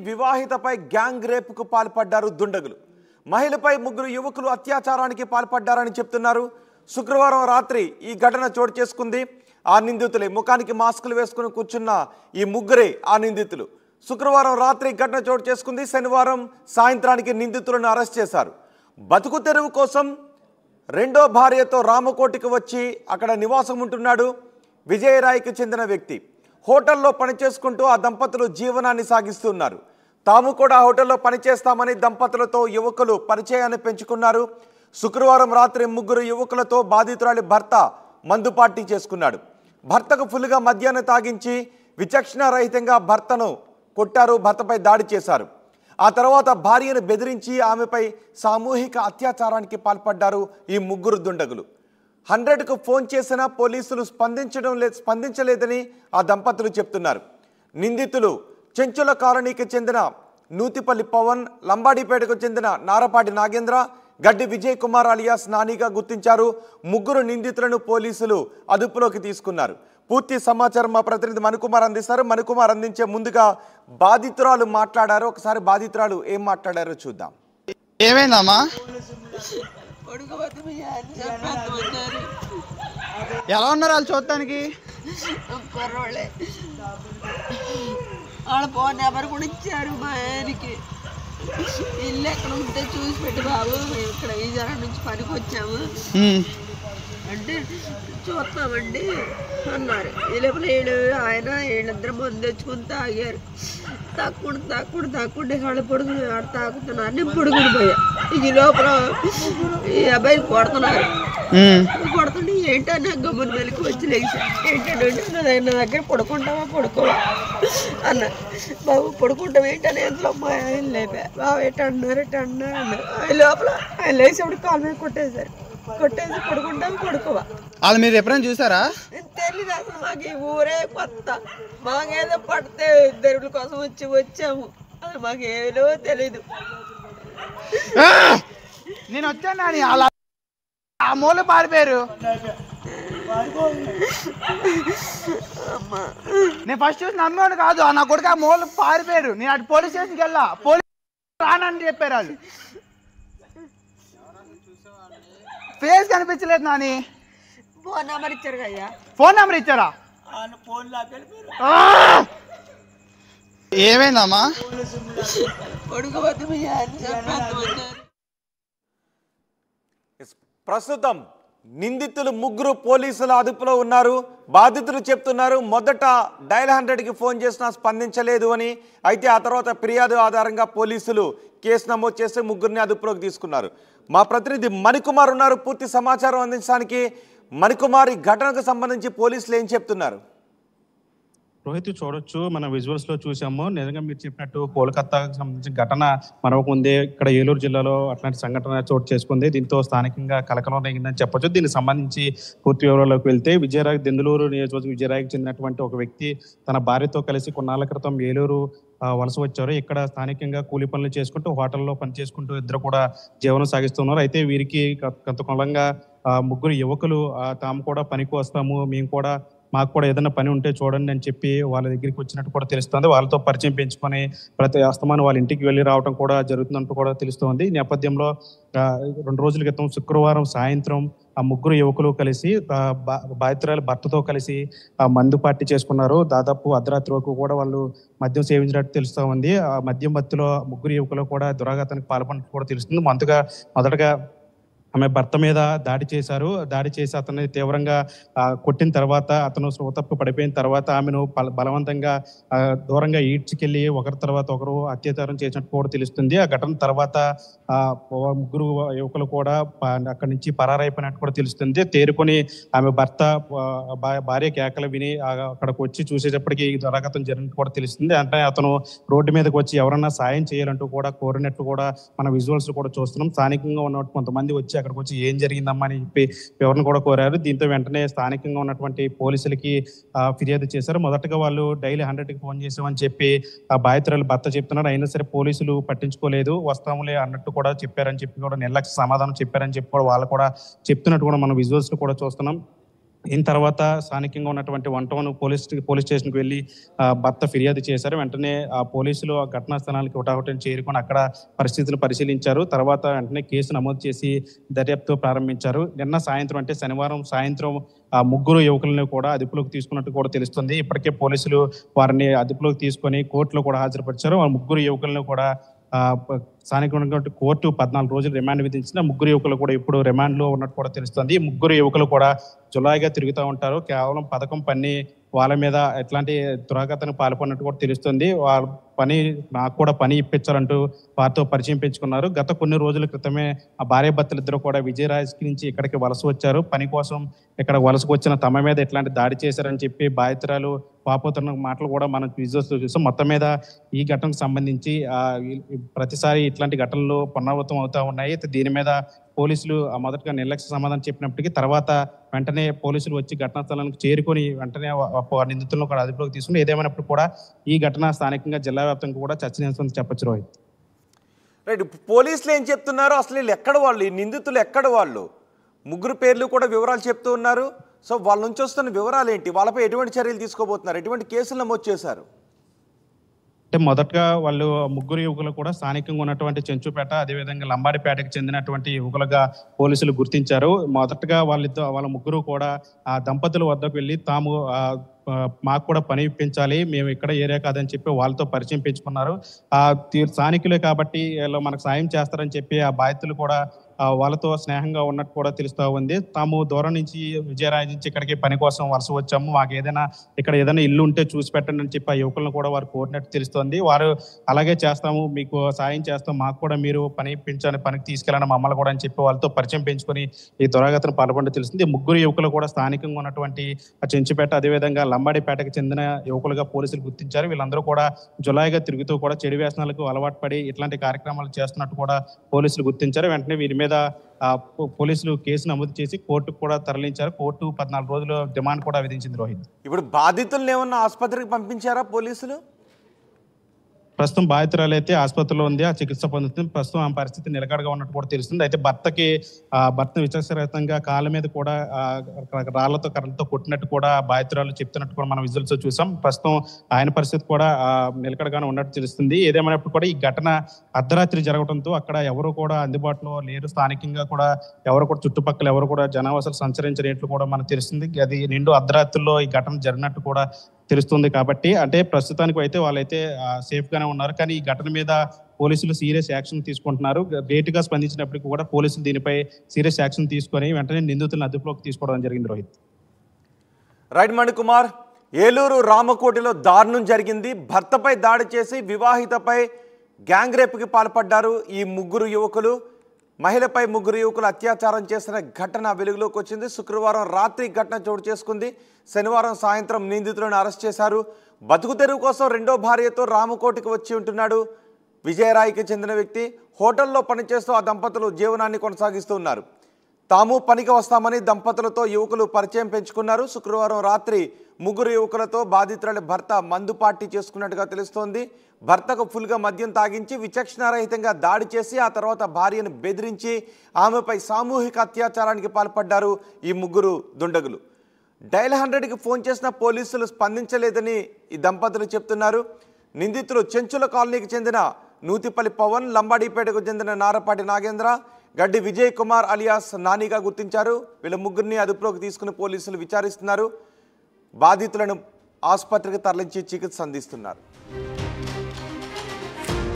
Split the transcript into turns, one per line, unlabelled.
వివాహితపై gang రేపుకు పాల్పడ్డారు దుండగులు. మహిళపై ముగ్గురు యువకులు అత్యాచారానికి పాల్పడ్డారని చెప్తున్నారు. శుక్రవారం రాత్రి ఈ ఘటన చోటు చేసుకుంది. ఆ నిందితులే ముఖానికి మాస్కులు వేసుకుని కూర్చున్న ఈ ముగ్గురే ఆ నిందితులు. శుక్రవారం రాత్రి ఘటన చోటు చేసుకుంది. శనివారం సాయంత్రానికి నిందితులను అరెస్ట్ చేశారు. బతుకు తెరువు కోసం రెండో భార్యతో రామకోటికి వచ్చి అక్కడ నివాసం ఉంటున్నాడు విజయరాయ్కి చెందిన వ్యక్తి. హోటల్లో పనిచేసుకుంటూ ఆ దంపతులు జీవనాన్ని సాగిస్తున్నారు. తాము కూడా హోటల్లో పనిచేస్తామని దంపతులతో యువకులు పరిచయాన్ని పెంచుకున్నారు. శుక్రవారం రాత్రి ముగ్గురు యువకులతో బాధితురాలి భర్త మందు పార్టీ చేసుకున్నాడు. భర్తకు ఫుల్గా మద్యాన్ని తాగించి విచక్షణారహితంగా భర్తను కొట్టారు. భర్తపై దాడి చేశారు. ఆ తర్వాత భార్యను బెదిరించి ఆమెపై సామూహిక అత్యాచారానికి పాల్పడ్డారు ఈ ముగ్గురు దుండగులు. 100కు ఫోన్ చేసినా పోలీసులు స్పందించలేదని ఆ దంపతులు చెప్తున్నారు. నిందితులు చెంచుల కాలనీకి చెందిన నూతిపల్లి పవన్, లంబాడిపేటకు చెందిన నారపాటి నాగేంద్ర, గడ్డి విజయ్ కుమార్ అలియాస్ నానిగా గుర్తించారు. ముగ్గురు నిందితులను పోలీసులు అదుపులోకి తీసుకున్నారు. పూర్తి సమాచారం మా ప్రతినిధి మణికుమార్ అందిస్తారు. మణికుమార్ అందించే ముందుగా బాధితురాలు మాట్లాడారు. ఒకసారి బాధితురాలు ఏం మాట్లాడారో చూద్దాం.
ఏమైందమ్మా? ఎలా ఉన్నారు వాళ్ళు చూడటానికి?
వాళ్ళ ఫోన్ నెంబర్ కూడా ఇచ్చారు మా ఆయనకి. ఇల్లు ఎక్కడ ఉంటే చూసి పెట్టి బాబు, మేము ఇక్కడ ఈ జనం నుంచి పనికి వచ్చాము అంటే చూస్తామండి అన్నారు. వీళ్ళు ఆయన వీళ్ళిద్దరు మందు తెచ్చుకుని తాగారు. తక్కువ వాళ్ళు పొడుగుని తాకుతున్నారు. నేను పొడుగుని పోయా. ఈ లోపల ఈ అబ్బాయిని కొడుతున్నారు. కొడుతుంటే ఏంటన్నా గమ్ముని వెలికి వచ్చి లేచా. ఏంటంటే నా దగ్గర పడుకుంటావా పడుకోవా అన్న. బాబు పడుకుంటాం ఏంటని ఎంతలో మా ఆయన లేపా. బాబు ఎట్టన్నారు అన్నారు. ఈ లోపల ఆయన లేచేప్పుడు కాలు మీద కొట్టేసి పడుకుంటాం పడుకోవా.
వాళ్ళు మీరు ఎప్పుడైనా చూసారా?
తెలీదు అసలు. మాకు ఈ ఊరే కొత్త. మాకేదో పడితే ఇద్దరుల కోసం వచ్చాము. అసలు మాకు ఏదో తెలీదు.
నేను వచ్చాను అని అలా ఆ మూల పారిపోయారు. నేను ఫస్ట్ చూసి నమ్మేవాడు కాదు. నా కొడుకు ఆ మూల పారిపోయారు. నేను అటు పోలీస్ స్టేషన్కి వెళ్ళా. పోలీస్ రానని చెప్పారు. వాళ్ళు ఫేస్ కనిపించలేదు నాని.
ఫోన్ నెంబర్ ఇచ్చారు కదా.
ఫోన్ నెంబర్ ఇచ్చారా? ఏమైందమ్మా?
ప్రస్తుతం నిందితులు ముగ్గురు పోలీసుల అదుపులో ఉన్నారు. బాధితులు చెప్తున్నారు మొదట డయల్ 100కి ఫోన్ చేసినా స్పందించలేదు అని. అయితే ఆ తర్వాత ఫిర్యాదు ఆధారంగా పోలీసులు కేసు నమోదు చేసి ముగ్గురిని అదుపులోకి తీసుకున్నారు. మా ప్రతినిధి మణికుమార్ ఉన్నారు పూర్తి సమాచారం అందించడానికి. మణికుమార్, ఈ ఘటనకు సంబంధించి పోలీసులు ఏం చెప్తున్నారు?
రోహిత్ చూడొచ్చు, మన విజువల్స్ లో చూసాము. నిజంగా మీరు చెప్పినట్టు కోల్కతాకు సంబంధించిన ఘటన మరొక ముందే ఇక్కడ ఏలూరు జిల్లాలో అట్లాంటి సంఘటన చోటు చేసుకుంది. దీంతో స్థానికంగా కలకలం రేగిందని చెప్పొచ్చు. దీనికి సంబంధించి పూర్తి వివరాల్లోకి వెళ్తే విజయరాయ్ దెందులూరు నియోజకవర్గం విజయరాయ్కి చెందినటువంటి ఒక వ్యక్తి తన భార్యతో కలిసి కొన్నాళ్ల క్రితం ఏలూరు వలస వచ్చారు. ఇక్కడ స్థానికంగా కూలి పనులు చేసుకుంటూ హోటల్లో పని చేసుకుంటూ ఇద్దరు కూడా జీవనం సాగిస్తున్నారు. అయితే వీరికి కొంతకాలంగా ముగ్గురు యువకులు తాము కూడా పనికి వస్తాము, మేము కూడా మాకు కూడా ఏదైనా పని ఉంటే చూడండి అని చెప్పి వాళ్ళ దగ్గరికి వచ్చినట్టు కూడా తెలుస్తుంది. వాళ్ళతో పరిచయం పెంచుకొని ప్రతి అస్తమానం వాళ్ళ ఇంటికి వెళ్ళి రావడం కూడా జరుగుతున్నట్టు కూడా తెలుస్తోంది. ఈ నేపథ్యంలో 2 రోజుల క్రితం శుక్రవారం సాయంత్రం ఆ ముగ్గురు యువకులు కలిసి బాధితురాలి భర్తతో కలిసి మందు పార్టీ చేసుకున్నారు. దాదాపు అర్ధరాత్రి వరకు కూడా వాళ్ళు మద్యం సేవించినట్టు తెలుస్తూ ఉంది. ఆ మద్యం మత్తులో ముగ్గురు యువకులు కూడా దురాఘాతానికి పాల్పడినట్టు కూడా తెలుస్తుంది. మొదటగా ఆమె భర్త మీద దాడి చేశారు. దాడి చేసి అతన్ని తీవ్రంగా కొట్టిన తర్వాత అతను స్పృహతప్పి పడిపోయిన తర్వాత ఆమెను బలవంతంగా దూరంగా ఈడ్చుకెళ్లి ఒకరి తర్వాత ఒకరు అత్యాచారం చేసినట్టు కూడా తెలుస్తుంది. ఆ ఘటన తర్వాత ముగ్గురు యువకులు కూడా అక్కడి నుంచి పరారైపోయినట్టు కూడా తెలుస్తుంది. తేరుకొని ఆమె భర్త భార్య కేకలు విని అక్కడికి వచ్చి చూసేటప్పటికి దురాఘాతం జరిగినట్టు కూడా తెలుస్తుంది. అంటే అతను రోడ్డు మీదకి వచ్చి ఎవరన్నా సాయం చేయాలంటూ కూడా కోరినట్టు కూడా మన విజువల్స్ కూడా చూస్తున్నాం. స్థానికంగా ఉన్నట్టు కొంతమంది వచ్చి అక్కడికి వచ్చి ఏం జరిగిందమ్మా అని చెప్పి ఎవరిని కూడా కోరారు. దీంతో వెంటనే స్థానికంగా ఉన్నటువంటి పోలీసులకి ఫిర్యాదు చేశారు. మొదటగా వాళ్ళు డైలీ 100కి ఫోన్ చేసామని చెప్పి ఆ బాధితురాలు భర్త చెప్తున్నారు. అయినా సరే పోలీసులు పట్టించుకోలేదు. వస్తాములే అన్నట్టు కూడా చెప్పారని చెప్పి కూడా నిర్లక్ష్య సమాధానం చెప్పారని చెప్పి కూడా వాళ్ళు కూడా చెప్తున్నట్టు కూడా మనం విజువల్స్ కూడా చూస్తున్నాం. దీని తర్వాత స్థానికంగా ఉన్నటువంటి 1 పోలీస్ స్టేషన్కి వెళ్ళి భర్త ఫిర్యాదు చేశారు. వెంటనే ఆ పోలీసులు ఆ ఘటనా స్థలానికి హుటాహుటిన చేరుకొని అక్కడ పరిస్థితులు పరిశీలించారు. తర్వాత వెంటనే కేసు నమోదు చేసి దర్యాప్తు ప్రారంభించారు. నిన్న సాయంత్రం అంటే శనివారం సాయంత్రం ఆ 3 యువకులను కూడా అదుపులోకి తీసుకున్నట్టు కూడా తెలుస్తుంది. ఇప్పటికే పోలీసులు వారిని అదుపులోకి తీసుకొని కోర్టులో కూడా హాజరుపరిచారు. ఆ 3 యువకులను కూడా స్థానికంగా కోర్టు 14 రోజులు రిమాండ్ విధించిన 3 యువకులు కూడా ఇప్పుడు రిమాండ్లో ఉన్నట్టు కూడా తెలుస్తుంది. 3 యువకులు కూడా జులాయిగా తిరుగుతూ ఉంటారు. కేవలం పథకం పన్ని వాళ్ళ మీద ఎట్లాంటి దురాఘాతానికి పాల్పడినట్టు కూడా తెలుస్తుంది. వాళ్ళ పని నాకు కూడా పని ఇప్పించాలంటూ వారితో పరిచయం పెంచుకున్నారు. గత కొన్ని రోజుల క్రితమే ఆ భార్యాభర్తలు ఇద్దరు కూడా విజయరాజ్ నుంచి ఇక్కడికి వలస వచ్చారు. పని కోసం ఇక్కడ వలసకు వచ్చిన తమ మీద ఎట్లాంటి దాడి చేశారని చెప్పి బాధితురాలు వాపోతున్న మాటలు కూడా మనం విజువల్స్ చూసాం. మొత్తం మీద ఈ ఘటనకు సంబంధించి ప్రతిసారి ఇట్లాంటి ఘటనలు పునరావృతం అవుతూ ఉన్నాయి. దీని మీద పోలీసులు మొదటగా నిర్లక్ష్య సమాధానం చెప్పినప్పటికీ తర్వాత వెంటనే పోలీసులు వచ్చి ఘటనా స్థలానికి చేరుకొని వెంటనే నిందితులను కూడా అదుపులోకి తీసుకుని ఏదేమైనప్పుడు కూడా ఈ ఘటన స్థానికంగా జిల్లా వ్యాప్తంగా కూడా చర్చనీయాంశం చెప్పొచ్చు. రోహిత్,
రైట్. పోలీసులు ఏం చెప్తున్నారు, అసలు వీళ్ళు ఎక్కడ వాళ్ళు, ఈ నిందితులు ఎక్కడ వాళ్ళు? 3 పేర్లు కూడా వివరాలు చెప్తూ ఉన్నారు. సో వాళ్ళ నుంచి వస్తున్న వివరాలు ఏంటి, వాళ్ళపై ఎటువంటి చర్యలు తీసుకోబోతున్నారు, ఎటువంటి కేసులు నమోదు చేశారు?
అంటే మొదటగా వాళ్ళు 3 యువకులు కూడా స్థానికంగా ఉన్నటువంటి చెంచుపేట అదేవిధంగా లంబాడిపేటకు చెందినటువంటి యువకులుగా పోలీసులు గుర్తించారు. మొదటగా వాళ్ళ 3 కూడా ఆ దంపతుల వద్దకు వెళ్ళి తాము మాకు కూడా పని ఇప్పించాలి, మేము ఇక్కడ ఏరియా కాదని చెప్పి వాళ్ళతో పరిచయం పెంచుకున్నారు. స్థానికులే కాబట్టి వీళ్ళు మనకు సాయం చేస్తారని చెప్పి ఆ బాధితులు కూడా వాళ్ళతో స్నేహంగా ఉన్నట్టు కూడా తెలుస్తూ ఉంది. తాము దూరం నుంచి విజయరాజ్ నుంచి ఇక్కడికి పని కోసం వలస వచ్చాము, మాకు ఇక్కడ ఏదైనా ఇల్లు ఉంటే చూసి పెట్టండి అని చెప్పి ఆ యువకులను కూడా వారు కోరినట్టు తెలుస్తోంది. వారు అలాగే చేస్తాము, మీకు సాయం చేస్తాం, మాకు కూడా మీరు పని ఇప్పించని పనికి తీసుకెళ్ళండి మమ్మల్ని కూడా అని చెప్పి వాళ్ళతో పరిచయం పెంచుకొని ఈ దురాఘాతను పాల్పడి తెలుస్తుంది. 3 యువకులు కూడా స్థానికంగా ఉన్నటువంటి చెంచుపేట అదేవిధంగా లంబాడిపేటకు చెందిన యువకులుగా పోలీసులు గుర్తించారు. వీళ్ళందరూ కూడా జులాయిగా తిరుగుతూ కూడా చెడు వ్యసనాలకు అలవాటు పడి ఇట్లాంటి కార్యక్రమాలు చేస్తున్నట్టు కూడా పోలీసులు గుర్తించారు. వెంటనే వీరి మీద పోలీసులు కేసు నమోదు చేసి కోర్టుకు కూడా తరలించారు. కోర్టు 14 రోజులు డిమాండ్ కూడా విధించింది. రోహిత్,
ఇప్పుడు బాధితులను ఏమన్నా ఆసుపత్రికి పంపించారా పోలీసులు?
ప్రస్తుతం బాధితురాలు అయితే ఆసుపత్రిలో ఉంది, ఆ చికిత్స పొందుతుంది. ప్రస్తుతం ఆ పరిస్థితి నిలకడగా ఉన్నట్టు కూడా తెలుస్తుంది. అయితే భర్తను విచక్షరహితంగా కాళ్ళ మీద కూడా రాళ్లతో కర్రలతో కొట్టినట్టు కూడా బాధితురాలు చెప్తున్నట్టు కూడా మనం విజువల్స్ చూసాం. ప్రస్తుతం ఆయన పరిస్థితి కూడా నిలకడగానే ఉన్నట్టు తెలుస్తుంది. ఏదేమైనప్పుడు కూడా ఈ ఘటన అర్ధరాత్రి జరగడంతో అక్కడ ఎవరు కూడా అందుబాటులో లేరు. స్థానికంగా కూడా ఎవరు కూడా చుట్టుపక్కల ఎవరు కూడా జనావాసాలు సంచరించినట్లు కూడా మనకు తెలుస్తుంది. అది నిండు అర్ధరాత్రిలో ఈ ఘటన జరిగినట్టు కూడా తెలుస్తుంది. కాబట్టి అంటే ప్రస్తుతానికి అయితే వాళ్ళైతే సేఫ్ గానే ఉన్నారు. కానీ ఈ ఘటన మీద పోలీసులు సీరియస్ యాక్షన్ తీసుకుంటున్నారు. లేటుగా స్పందించినప్పటికీ కూడా పోలీసులు దీనిపై సీరియస్ యాక్షన్ తీసుకొని వెంటనే నిందితులను అదుపులోకి తీసుకోవడం జరిగింది. రోహిత్,
రైట్. మణికుమార్, ఏలూరు రామకోటిలో దారుణం జరిగింది. భర్తపై దాడి చేసి వివాహితపై గ్యాంగ్ రేప్కి పాల్పడ్డారు ఈ 3 యువకులు. మహిళపై 3 యువకులు అత్యాచారం చేసిన ఘటన వెలుగులోకి వచ్చింది. శుక్రవారం రాత్రి ఘటన చోటు చేసుకుంది. శనివారం సాయంత్రం నిందితులను అరెస్ట్ చేశారు. బతుకు తెరువు కోసం 2వ భార్యతో రామకోటికి వచ్చి ఉంటున్నాడు విజయరాయ్కి చెందిన వ్యక్తి. హోటల్లో పనిచేస్తూ ఆ దంపతులు జీవనాన్ని కొనసాగిస్తూ ఉన్నారు. తాము పనికి వస్తామని దంపతులతో యువకులు పరిచయం పెంచుకున్నారు. శుక్రవారం రాత్రి 3 యువకులతో బాధితురాలి భర్త మందు పార్టీ చేసుకున్నట్టుగా తెలుస్తోంది. భర్తకు ఫుల్గా మద్యం తాగించి విచక్షణారహితంగా దాడి చేసి ఆ తర్వాత భార్యను బెదిరించి ఆమెపై సామూహిక అత్యాచారానికి పాల్పడ్డారు ఈ 3 దుండగులు. డయల్ 100కి ఫోన్ చేసిన పోలీసులు స్పందించలేదని ఈ దంపతులు చెప్తున్నారు. నిందితులు చెంచుల కాలనీకి చెందిన నూతిపల్లి పవన్, లంబాడిపేటకు చెందిన నారపాటి నాగేంద్ర, గడ్డి విజయ్ కుమార్ అలియాస్ నానిగా గుర్తించారు. వీళ్ళ 3ని అదుపులోకి తీసుకుని పోలీసులు విచారిస్తున్నారు. బాధితులను ఆసుపత్రికి తరలించి చికిత్స అందిస్తున్నారు.